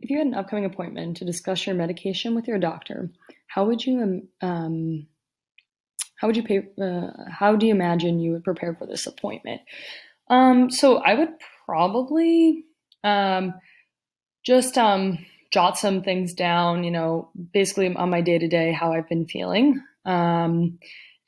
if you had an upcoming appointment to discuss your medication with your doctor, how would you how do you imagine you would prepare for this appointment? So I would probably um, just jot some things down, basically on my day to day, how I've been feeling, and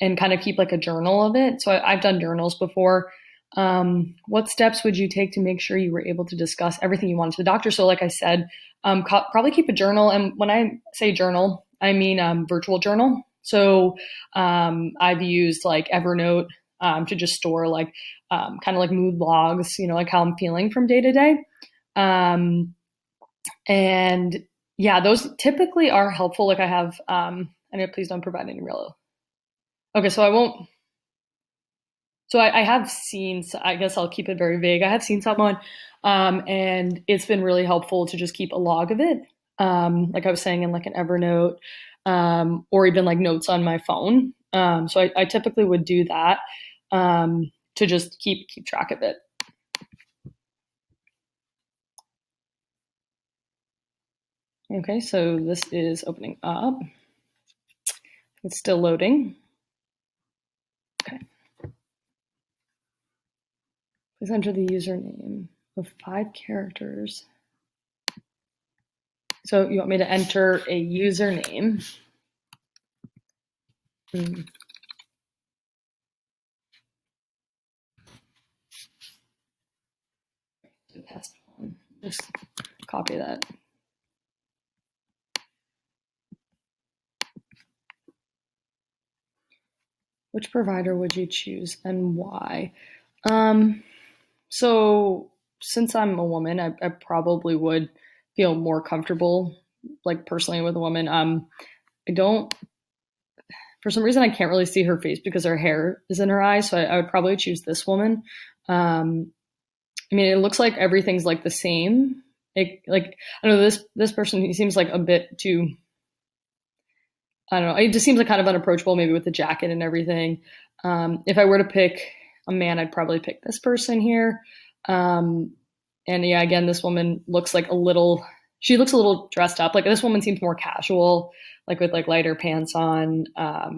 kind of keep like a journal of it. So I've done journals before. What steps would you take to make sure you were able to discuss everything you wanted to the doctor? So, like I said, probably keep a journal. And when I say journal, I mean virtual journal. So I've used like Evernote to just store like kind of like mood logs, like how I'm feeling from day to day. And yeah, those typically are helpful. Like I have, I know, please don't provide any real. Okay, so I won't. So I have seen, I guess I'll keep it very vague. I have seen someone, and it's been really helpful to just keep a log of it. Like I was saying in like an Evernote, or even like notes on my phone. So I typically would do that, to just keep track of it. Okay, so this is opening up. It's still loading. Okay. Please enter the username of 5 characters. So you want me to enter a username. Just copy that. Which provider would you choose and why? So since I'm a woman, I probably would feel more comfortable, like personally with a woman. I don't, for some reason, I can't really see her face because her hair is in her eyes. So I would probably choose this woman. I mean, it looks like everything's like the same. I don't know, this person, he seems like a bit too, I don't know. It just seems like kind of unapproachable, maybe with the jacket and everything. If I were to pick a man, I'd probably pick this person here. And yeah, again, this woman looks like she looks a little dressed up. Like this woman seems more casual, like with like lighter pants on. I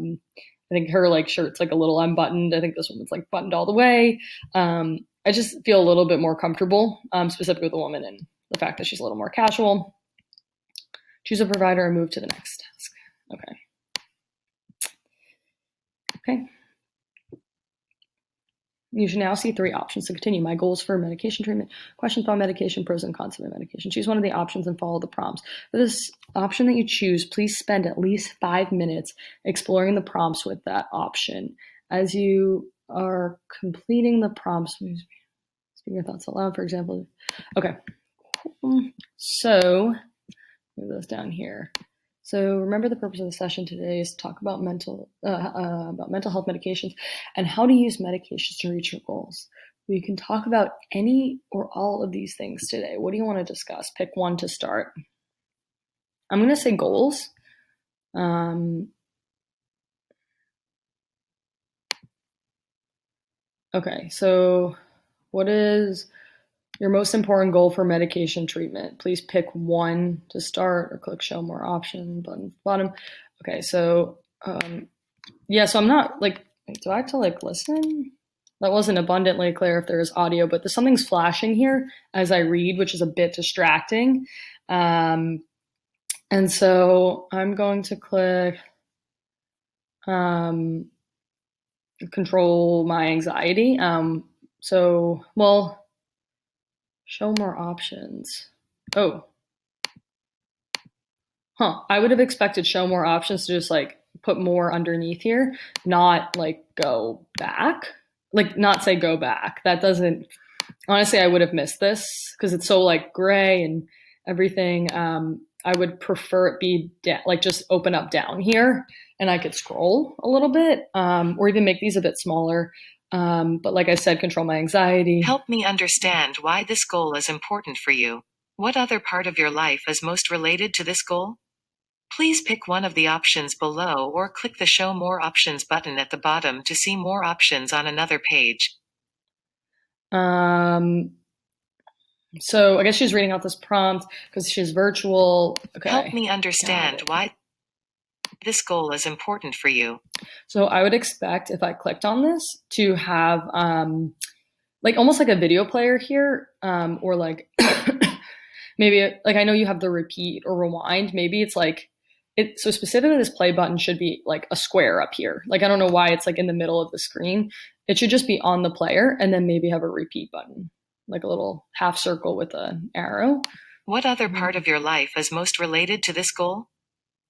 think her like shirt's like a little unbuttoned. I think this woman's like buttoned all the way. I just feel a little bit more comfortable, specifically with a woman, and the fact that she's a little more casual. Choose a provider and move to the next task. Okay. Okay. You should now see 3 options to continue. My goals for medication treatment, questions about medication, pros and cons of medication. Choose one of the options and follow the prompts. For this option that you choose, please spend at least 5 minutes exploring the prompts with that option. As you are completing the prompts, speak your thoughts out loud, for example. Okay. So, move those down here. So remember, the purpose of the session today is to talk about mental health medications and how to use medications to reach your goals. We can talk about any or all of these things today. What do you want to discuss? Pick one to start. I'm going to say goals. Okay, so what is your most important goal for medication treatment? Please pick one to start or click show more option button bottom. Okay, so yeah, so I'm not like, do I have to like listen? That wasn't abundantly clear if there's audio, but something's flashing here as I read, which is a bit distracting. And so I'm going to click control my anxiety. Show more options. Oh. I would have expected show more options to just like put more underneath here, not like go back. Like not say go back. That doesn't, honestly, I would have missed this because it's so like gray and everything. I would prefer it be like just open up down here and I could scroll a little bit, or even make these a bit smaller. But like I said, control my anxiety. Help me understand why this goal is important for you. What other part of your life is most related to this goal? Please pick one of the options below or click the Show More Options button at the bottom to see more options on another page. So I guess she's reading out this prompt because she's virtual. Help Okay, me understand why this goal is important for you. so I would expect if I clicked on this to have like almost like a video player here, or like maybe like I know you have the repeat or rewind. Maybe it's like it. So specifically, this play button should be like a square up here. Like I don't know why it's like in the middle of the screen. It should just be on the player, and then maybe have a repeat button, like a little half circle with an arrow. What other part of your life is most related to this goal?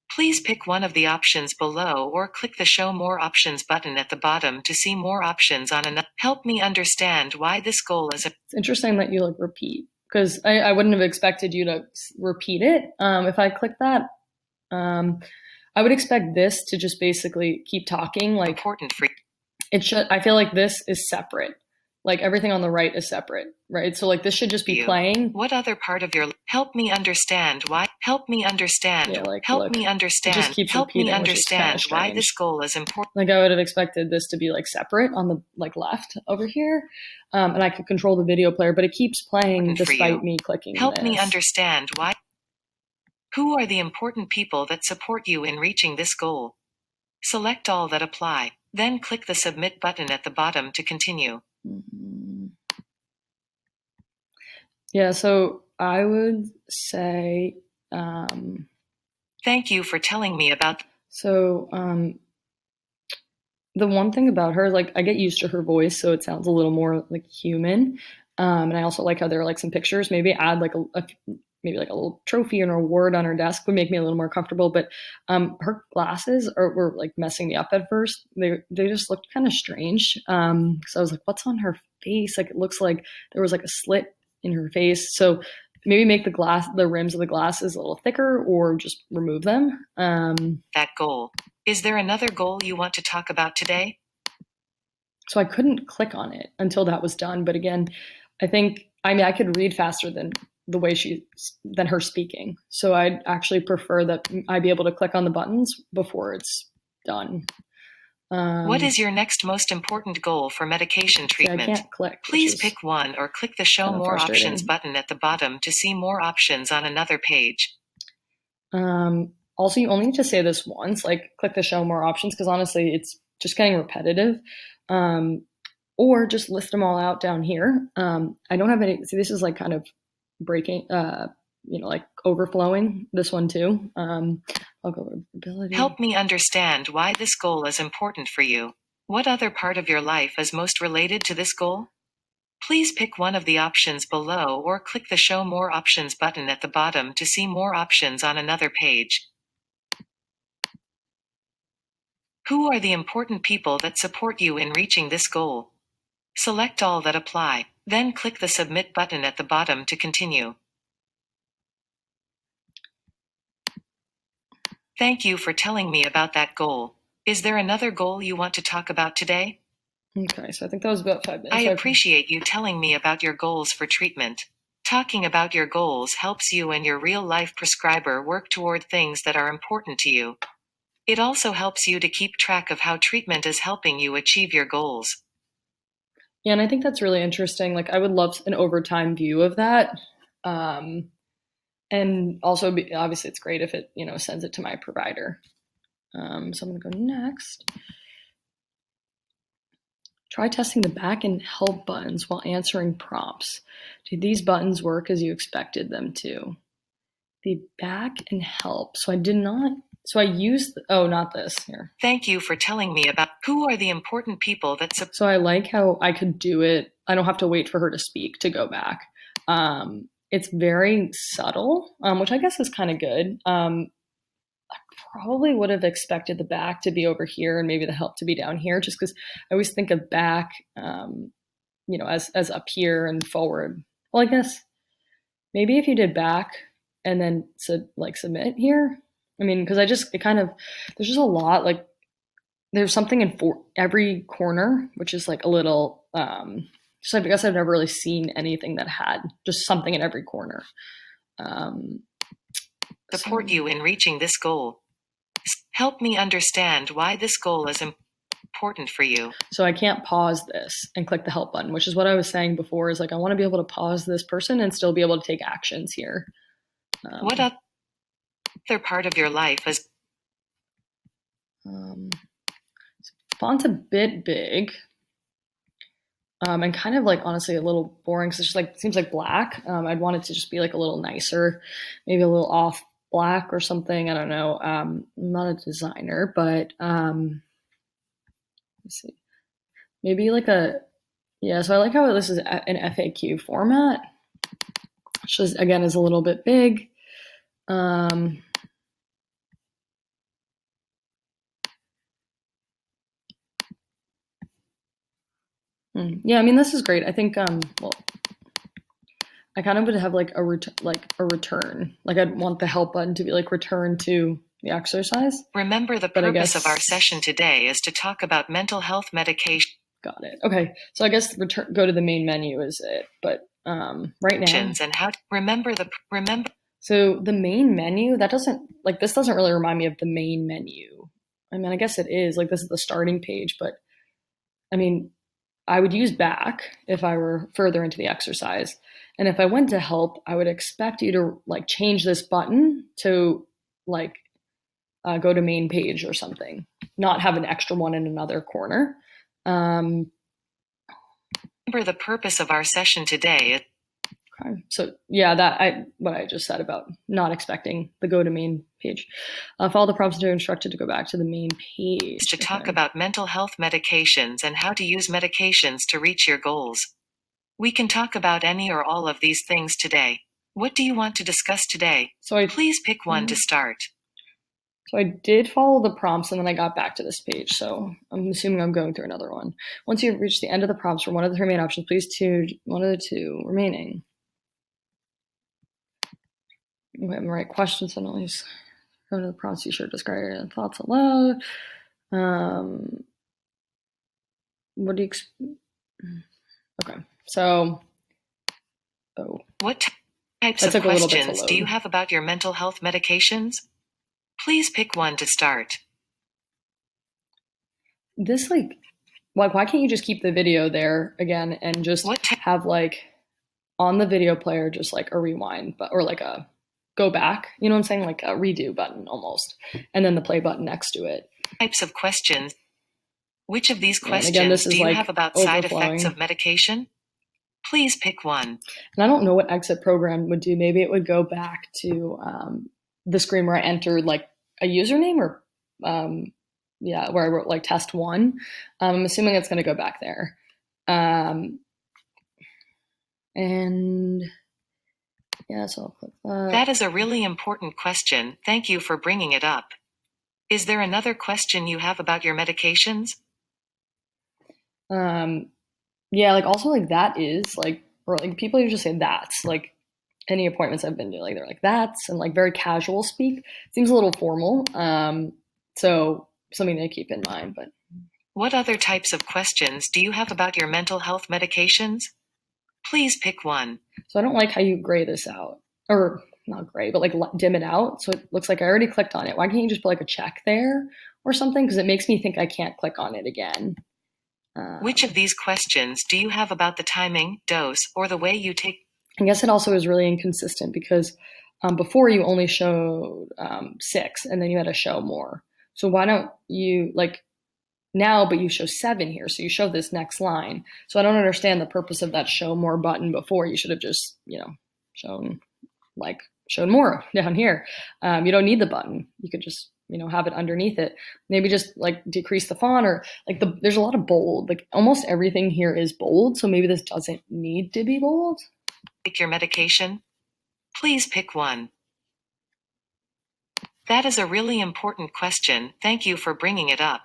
Please pick one of the options below or click the Show More Options button at the bottom to see more options on another. Help me understand why this goal is a. It's interesting that you like repeat because I wouldn't have expected you to repeat it. If I click that, I would expect this to just basically keep talking. Like Important for it should. I feel like this is separate. Like everything on the right is separate, right? So like this should just be you. playing. What other part of your help me understand why? Help me understand. Yeah, like help look, me it just understand. keeps Help me repeating, which is kind understand of why this strange. goal is important. Like I would have expected this to be like separate on the like left over here, and I could control the video player, but it keeps playing despite me clicking. Help this. me understand why. Who are the important people that support you in reaching this goal? Select all that apply, then click the Submit button at the bottom to continue. Mhm. Yeah, so I would say, Thank you for telling me about. so the one thing about her, like I get used to her voice, so it sounds a little more like human. And I also like how there are like some pictures. Maybe add like maybe like a little trophy and a word on her desk would make me a little more comfortable. But her glasses were like messing me up at first. They just looked kind of strange. So I was like, what's on her face? Like it looks like there was like a slit in her face. So maybe make the rims of the glasses a little thicker, or just remove them. That goal. Is there another goal you want to talk about today? So I couldn't click on it until that was done. But again, I mean, I could read faster than than her speaking. So I'd actually prefer that I be able to click on the buttons before it's done. What is your next most important goal for medication treatment? I can't click. Please pick one or click the Show More Options button at the bottom to see more options on another page. Also, you only need to say this once, like click the Show More Options, because honestly, it's just getting repetitive. Or just list them all out down here. I don't have any. See, this is like kind of breaking, like overflowing. This one too. I'll go with ability. Help me understand why this goal is important for you. What other part of your life is most related to this goal? Please pick one of the options below or click the Show More Options button at the bottom to see more options on another page. Who are the important people that support you in reaching this goal? Select all that apply, then click the Submit button at the bottom to continue. Thank you for telling me about that goal. Is there another goal you want to talk about today? Okay, so I think that was about 5 minutes. I appreciate you telling me about your goals for treatment. Talking about your goals helps you and your real-life prescriber work toward things that are important to you. It also helps you to keep track of how treatment is helping you achieve your goals. Yeah, and I think that's really interesting. Like, I would love an overtime view of that. And also, obviously, it's great if it, sends it to my provider. So I'm going to go next. Try testing the back and help buttons while answering prompts. Did these buttons work as you expected them to? The back and help. So I did not. So I used. Not this here. Thank you for telling me about who are the important people that. So I like how I could do it. I don't have to wait for her to speak to go back. It's very subtle, which I guess is kind of good. I probably would have expected the back to be over here and maybe the help to be down here, just because I always think of back, as up here and forward. Well, I guess maybe if you did back and then submit here. I mean, because there's just a lot, like there's something in every corner, which is like a little, so I guess I've never really seen anything that had just something in every corner. Support you in reaching this goal. Help me understand why this goal is important for you? So I can't pause this and click the help button, which is what I was saying before, is like, I want to be able to pause this person and still be able to take actions here. What other part of your life is... Font's a bit big. And kind of like, honestly, a little boring. So it's just like, it seems like black. I'd want it to just be like a little nicer, maybe a little off black or something. I don't know. I'm not a designer, but let's see. Maybe like yeah, so I like how this is an FAQ format, which is, again, is a little bit big. Yeah, I mean, this is great. I think, well, I kind of would have like a return. Like, I'd want the help button to be like return to the exercise. Remember, the purpose of our session today is to talk about mental health medication. Got it. Okay, so I guess go to the main menu is it, but right now. And how remember. So the main menu, that doesn't, like, this doesn't really remind me of the main menu. I mean, I guess it is, like, this is the starting page, but I mean, I would use back if I were further into the exercise. And if I went to help, I would expect you to like change this button to like go to main page or something, not have an extra one in another corner. Remember, the purpose of our session today. Okay. So yeah, what I just said about not expecting the go to main page. Follow the prompts and you're instructed to go back to the main page. To talk about mental health medications and how to use medications to reach your goals. We can talk about any or all of these things today. What do you want to discuss today? So please pick one to start. So I did follow the prompts and then I got back to this page. So I'm assuming I'm going through another one. Once you've reached the end of the prompts for one of the three main options, please choose one of the two remaining. Okay, I'm right. Questions and at least go to the prompts. You should describe your thoughts aloud. What do you? Okay, so. What types of questions do you have about your mental health medications? Please pick one to start. This like, why can't you just keep the video there again and just have like on the video player just like a rewind, or like a go back, you know what I'm saying? Like a redo button almost. And then the play button next to it. Types of questions. Which of these questions do you have about side effects of medication? Please pick one. And I don't know what exit program would do. Maybe it would go back to the screen where I entered like a username or where I wrote like test 1. I'm assuming it's going to go back there. And yeah, so I'll click that. That is a really important question. Thank you for bringing it up. Is there another question you have about your medications? Yeah, like also like that is like, or like people usually say that's, like any appointments I've been to, like they're like that's, and like very casual speak. Seems a little formal. So something to keep in mind. But what other types of questions do you have about your mental health medications? Please pick one. So I don't like how you gray this out, or not gray, but like dim it out. So it looks like I already clicked on it. Why can't you just put like a check there or something? Because it makes me think I can't click on it again. Which of these questions do you have about the timing, dose, or the way you take? I guess it also is really inconsistent because before you only showed 6 and then you had to show more. So why don't you like now, but you show 7 here. So you show this next line. So I don't understand the purpose of that show more button before. You should have just, shown more down here. You don't need the button. You could just, have it underneath it. Maybe just like decrease the font, or like there's a lot of bold, like almost everything here is bold. So maybe this doesn't need to be bold. Take your medication. Please pick one. That is a really important question. Thank you for bringing it up.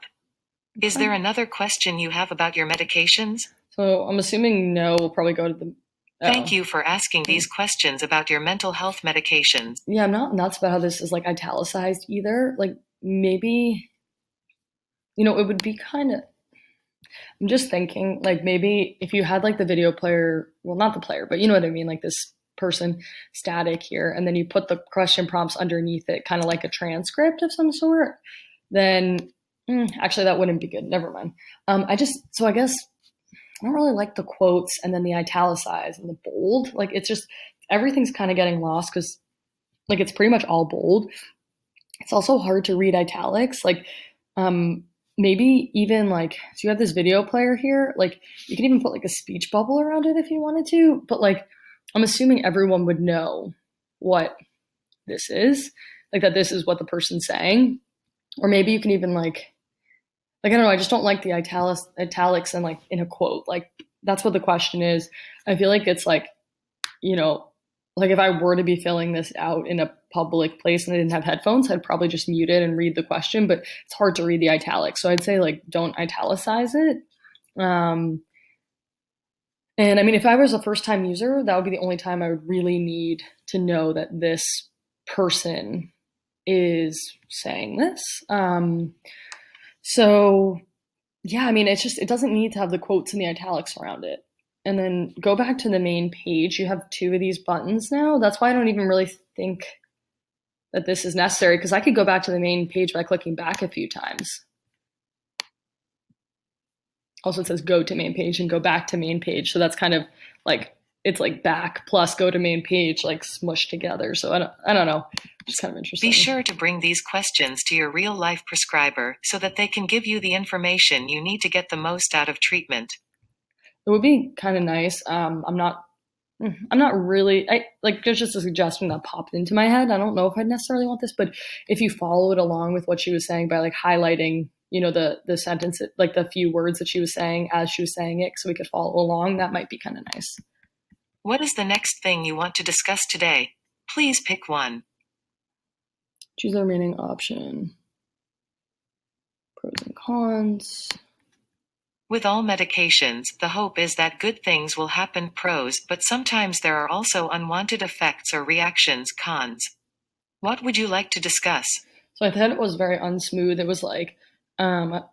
Okay. Is there another question you have about your medications? So I'm assuming no, we'll probably go to the... Thank you for asking these questions about your mental health medications. Yeah, I'm not nuts about how this is like italicized either. Like maybe, it would be kind of, I'm just thinking like maybe if you had like the video player, well, not the player, but you know what I mean? Like this person static here, and then you put the question prompts underneath it, kind of like a transcript of some sort, then Actually, that wouldn't be good. Never mind. I guess I don't really like the quotes and then the italicized and the bold. Like it's just everything's kind of getting lost because like it's pretty much all bold. It's also hard to read italics. Like um, maybe even like so you have this video player here. Like you can even put like a speech bubble around it if you wanted to. But like I'm assuming everyone would know what this is, like that this is what the person's saying. Or maybe you can even like I don't know, I just don't like the italics and like in a quote. Like that's what the question is. I feel like it's like, you know, like if I were to be filling this out in a public place and I didn't have headphones, I'd probably just mute it and read the question, but it's hard to read the italics. So I'd say like don't italicize it. Um and I mean if I was a first time user, that would be the only time I would really need to know that this person is saying this. So yeah, I mean, it's just, it doesn't need to have the quotes and the italics around it. And then go back to the main page. You have two of these buttons now. That's why I don't even really think that this is necessary because I could go back to the main page by clicking back a few times. Also, it says go to main page and go back to main page. So that's kind of like, it's like back plus go to main page, like smushed together. So I don't know. It's kind of interesting. Be sure to bring these questions to your real life prescriber so that they can give you the information you need to get the most out of treatment. It would be kind of nice. I'm not really. I like. There's just a suggestion that popped into my head. I don't know if I necessarily want this, but if you followed along with what she was saying by like highlighting, you know, the sentence, like the few words that she was saying as she was saying it, so we could follow along, that might be kind of nice. What is the next thing you want to discuss today? Please pick one. Choose the remaining option. Pros and cons. With all medications, the hope is that good things will happen pros, but sometimes there are also unwanted effects or reactions cons. What would you like to discuss? So I thought it was very unsmooth. It was like, the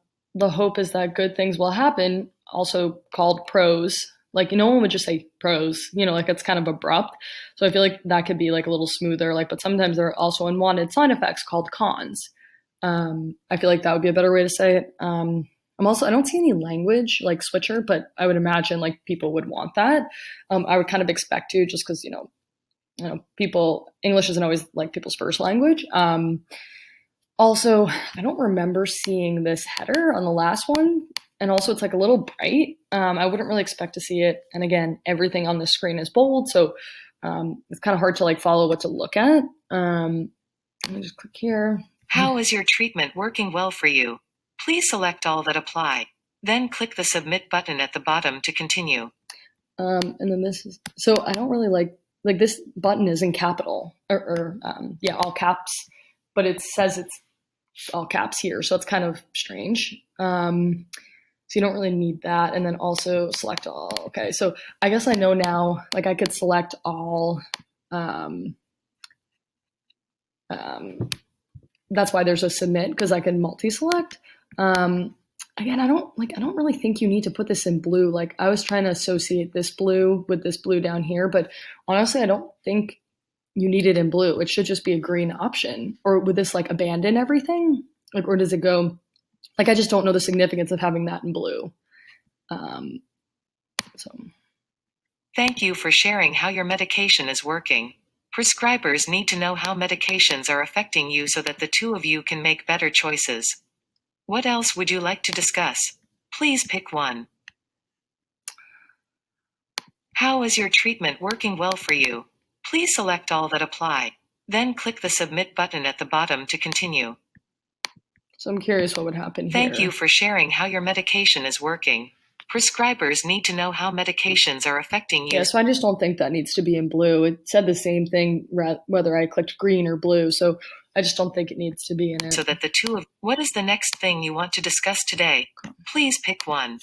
hope is that good things will happen, also called pros. Like no one would just say pros, you know, like it's kind of abrupt. So I feel like that could be like a little smoother. Like, but sometimes there are also unwanted side effects called cons. I feel like that would be a better way to say it. I don't see any language like switcher, but I would imagine like people would want that. I would kind of expect to just because people English isn't always like people's first language. Also, I don't remember seeing this header on the last one. And also, it's like a little bright. I wouldn't really expect to see it. And again, everything on the screen is bold. So it's kind of hard to like follow what to look at. Let me just click here. How is your treatment working well for you? Please select all that apply. Then click the submit button at the bottom to continue. And then this is, so I don't really like this button is in capital yeah, all caps, but it says it's all caps here. So it's kind of strange. So you don't really need that. And then also select all. Okay. So I guess I know now, like I could select all. That's why there's a submit because I can multi-select. Again, I don't really think you need to put this in blue. Like I was trying to associate this blue with this blue down here, but honestly, I don't think you need it in blue. It should just be a green option. Or would this like abandon everything? Like, or does it go? Like, I just don't know the significance of having that in blue. So. Thank you for sharing how your medication is working. Prescribers need to know how medications are affecting you so that the two of you can make better choices. What else would you like to discuss? Please pick one. How is your treatment working well for you? Please select all that apply. Then click the submit button at the bottom to continue. So I'm curious what would happen here. Thank you for sharing how your medication is working. Prescribers need to know how medications are affecting you. Yeah, so I just don't think that needs to be in blue. It said the same thing whether I clicked green or blue. So I just don't think it needs to be in it. So that the two of what is the next thing you want to discuss today? Please pick one.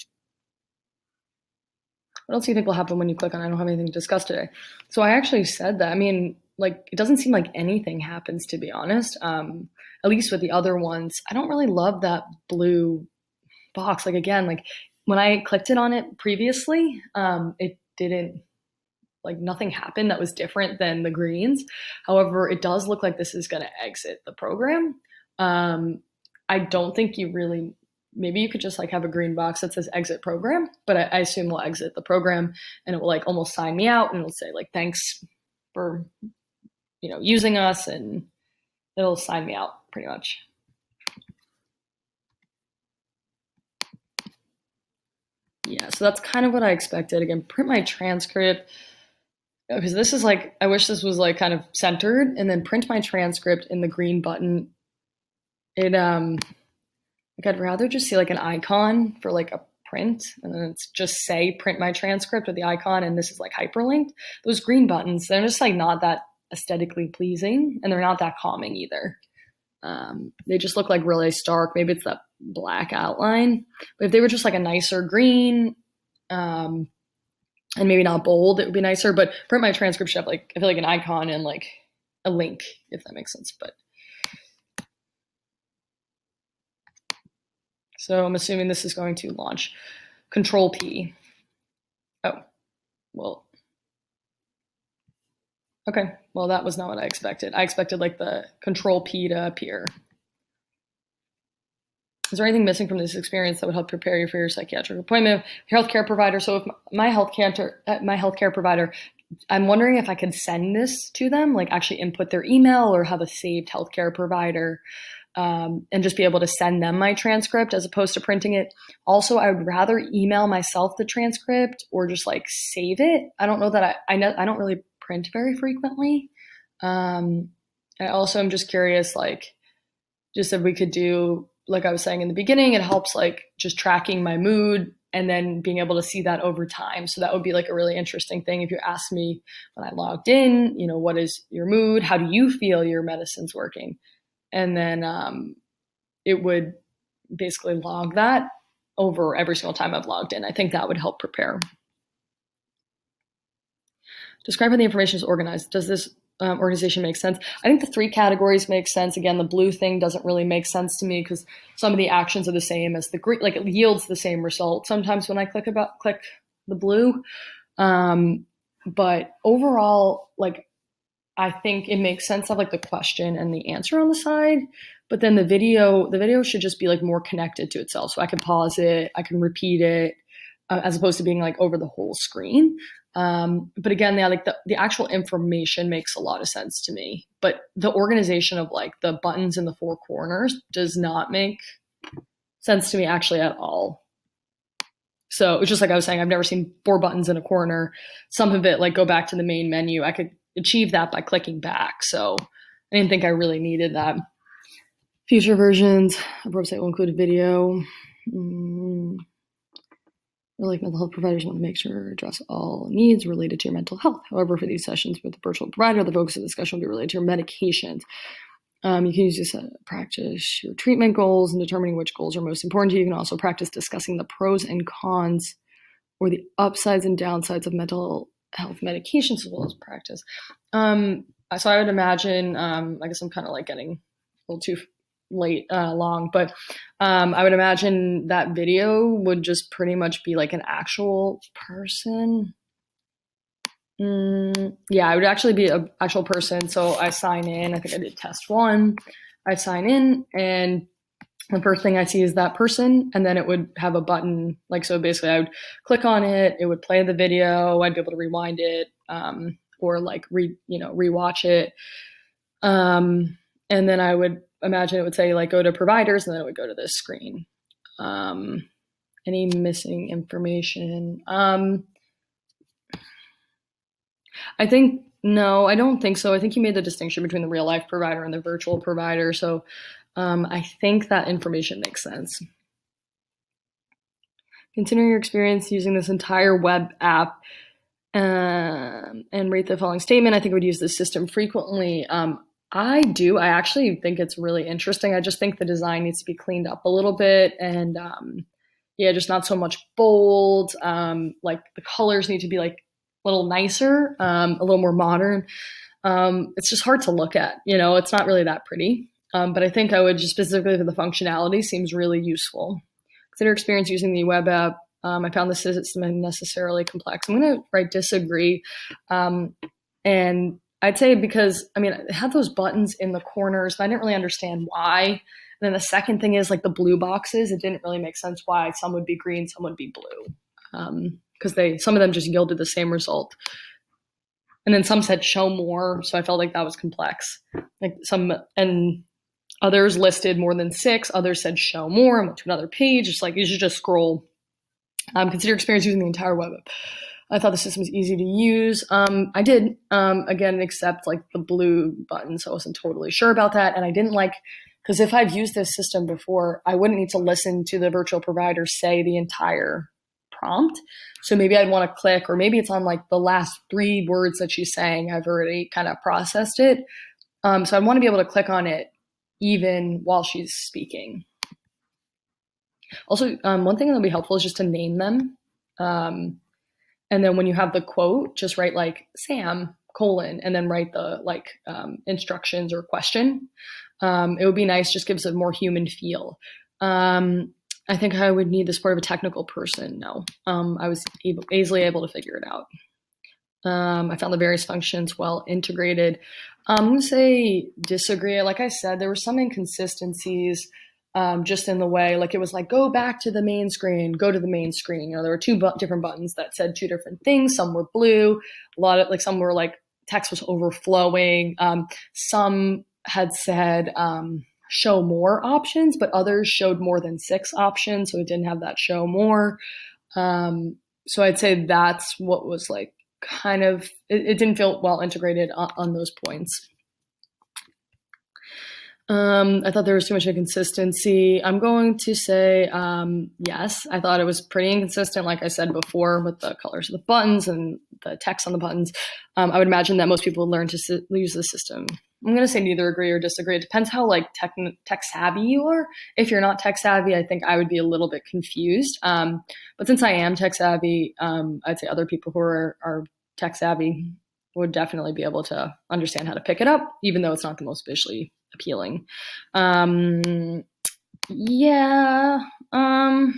What else do you think will happen when you click on I don't have anything to discuss today? So I actually said that. I mean, like it doesn't seem like anything happens, to be honest. At least with the other ones. I don't really love that blue box. Like again, like when I clicked it on it previously, it didn't, like nothing happened that was different than the greens. However, it does look like this is going to exit the program. I don't think you really, maybe you could just like have a green box that says exit program, but I assume we'll exit the program and it will like almost sign me out and it'll say like, thanks for, using us, and it'll sign me out pretty much. Yeah, so that's kind of what I expected. Again, print my transcript, because this is like, I wish this was like kind of centered, and then print my transcript in the green button. It like I'd rather just see like an icon for like a print, and then it's just say print my transcript with the icon, and this is like hyperlinked. Those green buttons, they're just like not that aesthetically pleasing, and they're not that calming either. They just look like really stark. Maybe it's that black outline, but if they were just like a nicer green, and maybe not bold, it would be nicer. But print my transcript should have like, I feel like an icon and like a link, if that makes sense. But so I'm assuming this is going to launch. Control P. Oh, well. Okay, well, that was not what I expected. I expected like the Control P to appear. Is there anything missing from this experience that would help prepare you for your psychiatric appointment? Your healthcare provider. So if my healthcare provider, I'm wondering if I could send this to them, like actually input their email or have a saved healthcare provider, and just be able to send them my transcript as opposed to printing it. Also, I would rather email myself the transcript or just like save it. I don't know that I don't really print very frequently. I also am just curious, like, just if we could do, like I was saying in the beginning, it helps like just tracking my mood and then being able to see that over time. So that would be like a really interesting thing. If you asked me when I logged in, what is your mood? How do you feel your medicine's working? And then it would basically log that over every single time I've logged in. I think that would help prepare. Describe how the information is organized. Does this organization make sense? I think the 3 categories make sense. Again, the blue thing doesn't really make sense to me because some of the actions are the same as the green, like it yields the same result sometimes when I click the blue. But overall, like, I think it makes sense to have like the question and the answer on the side, but then the video should just be like more connected to itself. So I can pause it, I can repeat it, as opposed to being like over the whole screen. But again, the actual information makes a lot of sense to me, but the organization of like the buttons in the 4 corners does not make sense to me actually at all. So it's just like I was saying, I've never seen 4 buttons in a corner. Some of it like go back to the main menu. I could achieve that by clicking back. So I didn't think I really needed that. Future versions of the website will include a video. Like mental health providers want to make sure to address all needs related to your mental health. However, for these sessions with the virtual provider, the focus of the discussion will be related to your medications. You can use this to practice your treatment goals and determining which goals are most important to you. You can also practice discussing the pros and cons or the upsides and downsides of mental health medications as well as practice. So I would imagine, I guess I'm kind of like getting a little too long, but I would imagine that video would just pretty much be like an actual person. Yeah, it would actually be an actual person. So I sign in. I think I did test 1. I sign in, and the first thing I see is that person, and then it would have a button. Like, so basically I would click on it. It would play the video. I'd be able to rewind it, or like rewatch it. And then I would imagine it would say like go to providers, and then it would go to this screen. Any missing information? I think, no, I don't think so. I think you made the distinction between the real life provider and the virtual provider. So I think that information makes sense. Considering your experience using this entire web app, and rate the following statement, I think I would use this system frequently. I do. I actually think it's really interesting. I just think the design needs to be cleaned up a little bit, and just not so much bold. Like the colors need to be like a little nicer, a little more modern. It's just hard to look at. It's not really that pretty. But I think I would just specifically for the functionality seems really useful. Consider experience using the web app. I found the system unnecessarily complex. I'm going to write disagree. And I'd say because, I mean, it had those buttons in the corners, but I didn't really understand why. And then the second thing is like the blue boxes. It didn't really make sense why some would be green, some would be blue. Because some of them just yielded the same result. And then some said show more, so I felt like that was complex. Like and others listed more than 6. Others said show more and went to another page. It's like you should just scroll. Consider experience using the entire web. I thought the system was easy to use. I did, again, accept like the blue button, so I wasn't totally sure about that. And I didn't like, because if I've used this system before, I wouldn't need to listen to the virtual provider say the entire prompt. So maybe I'd want to click, or maybe it's on like the last 3 words that she's saying. I've already kind of processed it. So I'd want to be able to click on it even while she's speaking. Also, one thing that'll be helpful is just to name them. And then when you have the quote, just write like Sam, colon, and then write the like instructions or question. It would be nice, just gives a more human feel. I think I would need the support of a technical person. No, I was easily able to figure it out. I found the various functions well integrated. I'm going to say disagree. Like I said, there were some inconsistencies just in the way, like it was like, go back to the main screen, go to the main screen. You know, there were 2 different buttons that said 2 different things. Some were blue, a lot of like, some were like text was overflowing. Some had said show more options, but others showed more than 6 options. So it didn't have that show more. So I'd say that's what was like kind of, it didn't feel well integrated on those points. I thought there was too much inconsistency. I'm going to say yes. I thought it was pretty inconsistent, like I said before, with the colors of the buttons and the text on the buttons. I would imagine that most people would learn to use the system. I'm going to say neither agree or disagree. It depends how like tech savvy you are. If you're not tech savvy, I think I would be a little bit confused. But since I am tech savvy, I'd say other people who are tech savvy would definitely be able to understand how to pick it up, even though it's not the most visually appealing. Yeah. Again,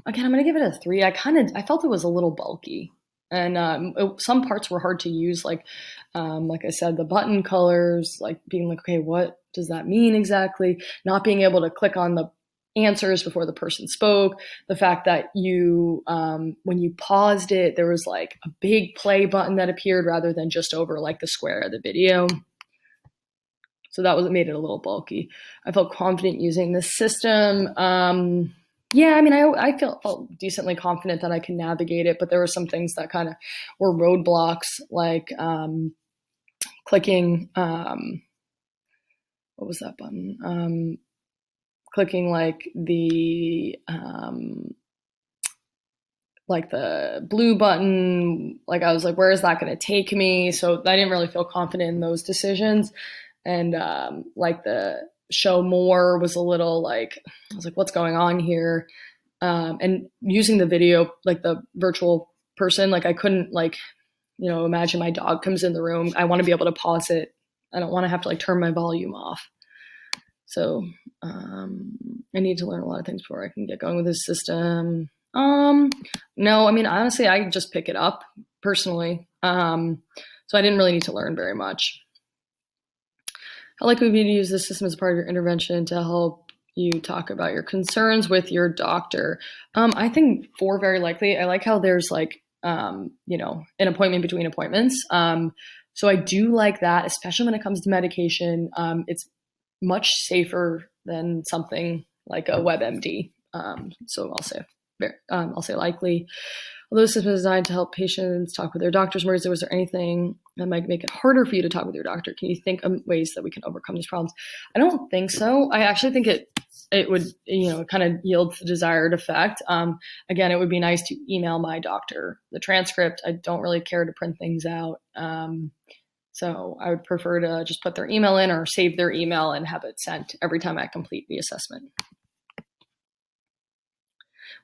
I'm going to give it a 3. I felt it was a little bulky, and some parts were hard to use. Like I said, the button colors, like being like, okay, what does that mean exactly? Not being able to click on the answers before the person spoke. The fact that you, when you paused it, there was like a big play button that appeared rather than just over like the square of the video. So that made it a little bulky. I felt confident using this system. Yeah, I mean, I felt decently confident that I can navigate it, but there were some things that kind of were roadblocks, like clicking, what was that button? Clicking like the blue button. Like I was like, where is that going to take me? So I didn't really feel confident in those decisions. And like the show more was a little like, I was like, what's going on here? And using the video, like the virtual person, like I couldn't like, you know, imagine my dog comes in the room. I want to be able to pause it. I don't want to have to like turn my volume off. So I need to learn a lot of things before I can get going with this system. No, I mean, honestly, I just pick it up personally. So I didn't really need to learn very much. How likely would be to use this system as part of your intervention to help you talk about your concerns with your doctor? I think 4 very likely. I like how there's like, you know, an appointment between appointments. So I do like that, especially when it comes to medication. It's much safer than something like a WebMD. So I'll say likely. Although this system is designed to help patients talk with their doctors more, was there anything that might make it harder for you to talk with your doctor? Can you think of ways that we can overcome these problems? I don't think so. I actually think it would, you know, kind of yield the desired effect. Again, it would be nice to email my doctor the transcript. I don't really care to print things out. So I would prefer to just put their email in or save their email and have it sent every time I complete the assessment.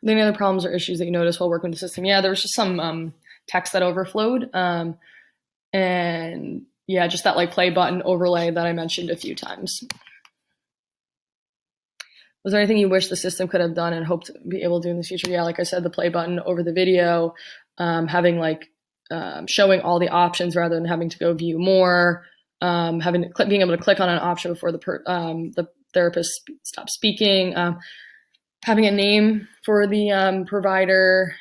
Any other problems or issues that you noticed while working with the system? Yeah, there was just some text that overflowed. And yeah, just that like play button overlay that I mentioned a few times. Was there anything you wish the system could have done and hope to be able to do in the future? Yeah, like I said, the play button over the video, having like showing all the options rather than having to go view more, being able to click on an option before the therapist stops speaking, having a name for the provider,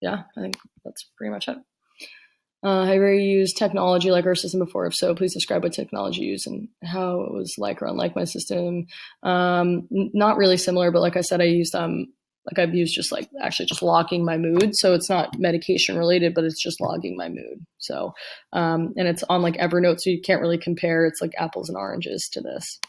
yeah, I think that's pretty much it. Have you ever used technology like our system before? If so, please describe what technology you use and how it was like or unlike my system. Not really similar, but like I said, I've used just like actually just logging my mood. So it's not medication related, but it's just logging my mood. So, and it's on like Evernote, so you can't really compare. It's like apples and oranges to this.